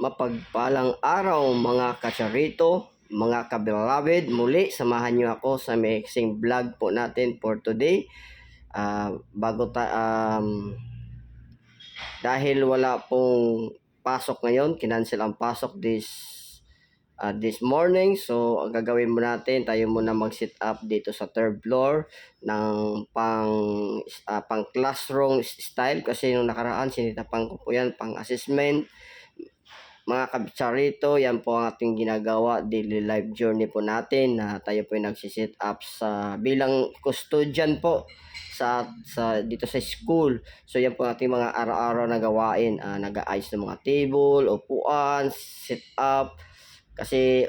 Mapagpalang araw mga kasyarito, mga kabilabid. Muli, samahan niyo ako sa mixing vlog po natin for today. Dahil wala pong pasok ngayon, kinancel ang pasok this morning. So, ang gagawin mo natin, tayo muna mag-sit up dito sa third floor ng pang classroom style kasi nung nakaraan sinitapan ko po yan pang assessment. Mga kabitsarito, yan po ang ating ginagawa, daily life journey po natin na tayo po ay nagsisit up sa bilang custodian po dito sa school. So yan po ating mga araw-araw na gawain, nag-aayos ng mga table, upuan, sit up. Kasi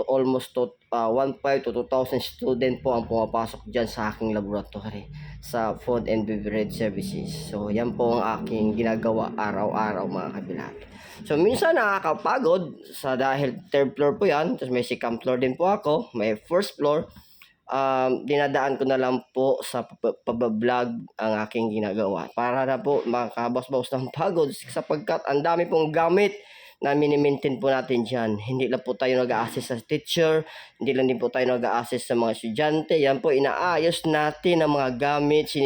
almost 1,500 to 2,000 student po ang pumapasok dyan sa aking laboratory sa food and beverage services. So yan po ang aking ginagawa araw-araw mga kabilang. So minsan nakakapagod dahil third floor po yan, tapos may second floor din po ako, may first floor. Dinadaan ko na lang po sa pabablog ang aking ginagawa para na po makabas-bawas ng pagod sapagkat ang dami pong gamit na mini-maintain po natin dyan. Hindi lang po tayo nag-a-assist sa teacher, hindi lang din po tayo nag-a-assist sa mga estudyante. Yan po, inaayos natin ang mga gamit,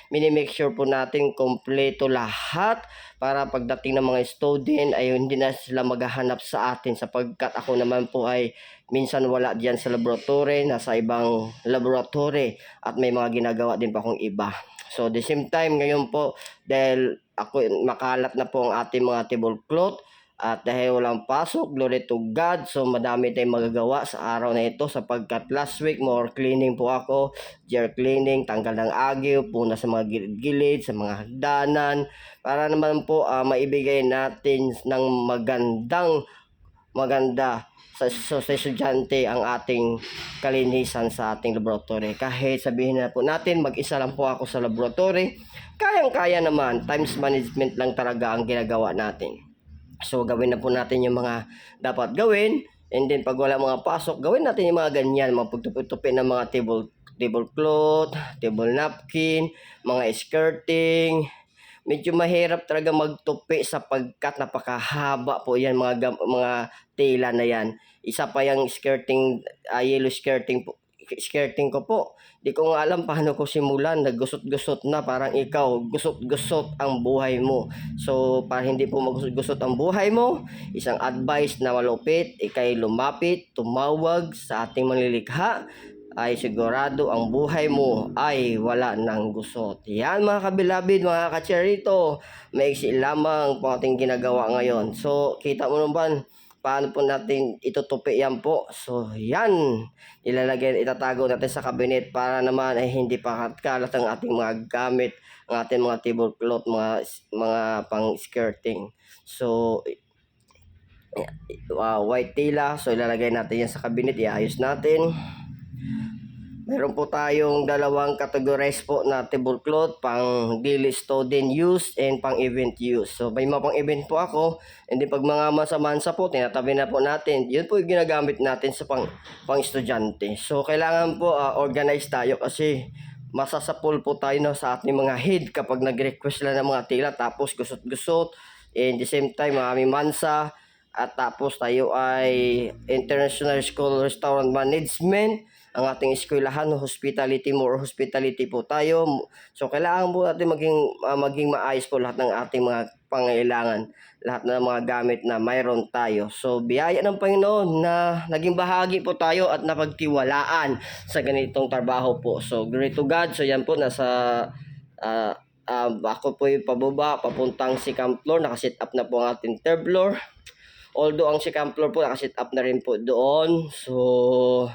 mini-make sure po natin kompleto lahat para pagdating ng mga student ay hindi na sila maghahanap sa atin sapagkat ako naman po ay minsan wala diyan sa laboratory, nasa ibang laboratory at may mga ginagawa din pa akong iba. So the same time ngayon po dahil ako makalat na po ang ating mga tablecloth at dahil walang pasok, glory to God, so madami tayong magagawa sa araw na ito sapagkat last week more cleaning po ako, jar cleaning, tanggal ng agiw, puna sa mga gilid-gilid, sa mga hagdanan, para naman po maibigay natin ng maganda sa estudyante ang ating kalinisan sa ating laboratory. Kahit sabihin na po natin, mag-isa lang po ako sa laboratory, kayang-kaya naman, times management lang talaga ang ginagawa natin. So gawin na po natin yung mga dapat gawin, and then pag wala mga pasok, gawin natin yung mga ganyan, mga pagtupi-tupi ng mga tablecloth, table napkin, mga skirting. Medyo mahirap talaga magtupi sapagkat napakahaba po yan mga tela na yan. Isa pa yung skirting, yellow skirting ko po. Di ko nga alam paano ko simulan, naggusot-gusot na, parang ikaw, gusot-gusot ang buhay mo. So, para hindi po magusot-gusot ang buhay mo, isang advice na malupit, ikay lumapit, tumawag sa ating manlilikha, ay sigurado ang buhay mo ay wala ng gusot. Yan mga kabilabid, mga kacherito, maiksi lamang po ating ginagawa ngayon. So, kita mo naman, paano po natin itutupi yan po. So yan, itatago natin sa cabinet para naman ay hindi pa kalat ang ating mga gamit, ang ating mga tablecloth, mga pang skirting. So white tela, so ilalagay natin yan sa cabinet, iayos natin. Meron po tayong dalawang categories po na tablecloth, pang daily student use and pang event use. So may mga pang event po ako, and then pag mga mansa-mansa po, tinatabi na po natin. Yun po yung ginagamit natin sa pang estudyante. So kailangan po organize tayo kasi masasapol po tayo sa ating mga head kapag nag-request lang ng mga tila tapos gusot-gusot, and the same time maraming mansa, at tapos tayo ay International School Restaurant Management, ang ating eskwelahan, hospitality po tayo. So kailangan po natin maging maayos po lahat ng ating mga pangailangan, lahat ng mga gamit na mayroon tayo. So biyaya ng Panginoon na naging bahagi po tayo at napagtiwalaan sa ganitong trabaho po. So glory to God. So yan po, nasa ako po yung pababa papuntang second floor, nakasit up na po ang ating third floor. Although ang second floor po nakasit up na rin po doon. So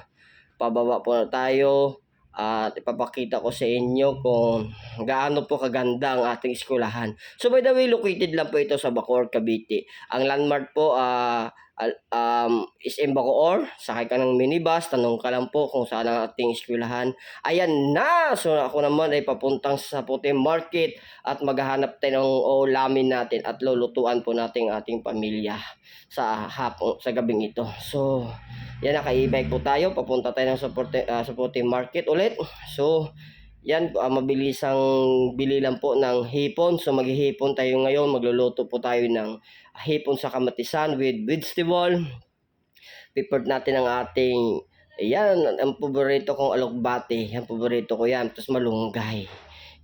pababa po na tayo at ipapakita ko sa inyo kung gaano po kaganda ang ating eskwelahan. So by the way, located lang po ito sa Bacoor, Cavite. Ang landmark po is in Bacoor. Sakay ka ng minibus, tanong ka lang po kung saan ang ating eskwelahan. Ayan na! So ako naman ay papuntang sa Puti Market at maghahanap tayo ng ulamin natin at lulutuan po natin ating pamilya sa gabing ito. So yan, naka-e-bike po tayo, papunta tayo ng sa Puti Market ulit. So Yan, mabilisang bili lang po ng hipon. So maghihipon tayo ngayon. Magluluto po tayo ng hipon sa kamatisan with vegetable. Prepared natin ang ating, yan, ang paborito kong alokbate. Yan, paborito ko yan. Tapos malunggay.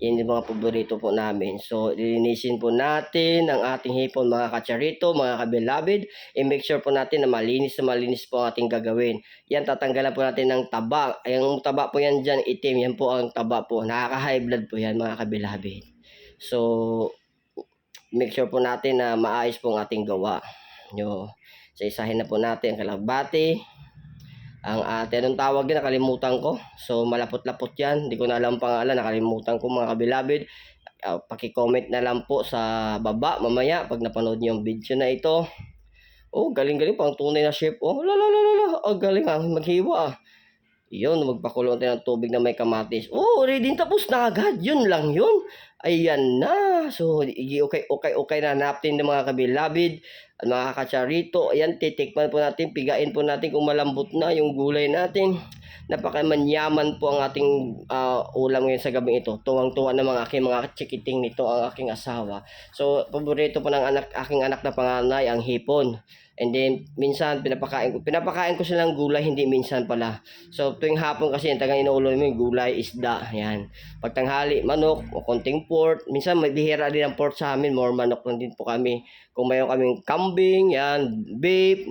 Yan yung mga paborito po namin. So, linisin po natin ang ating hipon, mga kacharito, mga kabilabid. I-make sure po natin na malinis po ang ating gagawin. Yan, tatanggalan po natin ng taba. Yung taba po yan dyan, itim. Yan po ang taba po. Nakaka-high blood po yan, mga kabilabid. So, make sure po natin na maayos po ang ating gawa. So, isahin na po natin ang kalagbati. Ang anong tawag yan, nakalimutan ko. So, malapot-lapot yan. Hindi ko na alam pangalan, nakalimutan ko, mga kabilabid. Paki-comment na lang po sa baba mamaya pag napanood niyo yung video na ito. Oh, galing-galing, pang tunay na chef. Oh, galing maghiwa. Yun, magpakulo natin ng tubig na may kamatis. Oh, ready, tapos na agad. Yun lang yun. Ayan na. So, okay na natin ng mga kabilabid at mga kacharito. Ayan, titikman po natin, pigain po natin kung malambot na yung gulay natin. Napakamanyaman po ang ating ulam ngayon sa gabing ito. Tuwang-tuwa na mga chikiting nito ang aking asawa. So, paborito po ng aking anak na panganay ang hipon. And then, minsan, pinapakain ko silang gulay, hindi minsan pala. So, tuwing hapon kasi, tagang inuulo mo yung gulay, isda, yan. Pagtanghali, manok, o konting pork. Minsan, may bihira din ang pork sa amin, more manok lang din po kami. Kung mayroon kaming kambing, yan, beef.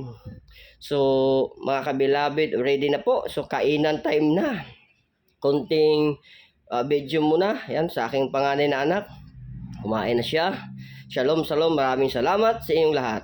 So, mga kabilabid, ready na po. So, kainan time na. Konting video muna, yan, sa aking panganay na anak. Kumain na siya. Shalom, maraming salamat sa inyong lahat.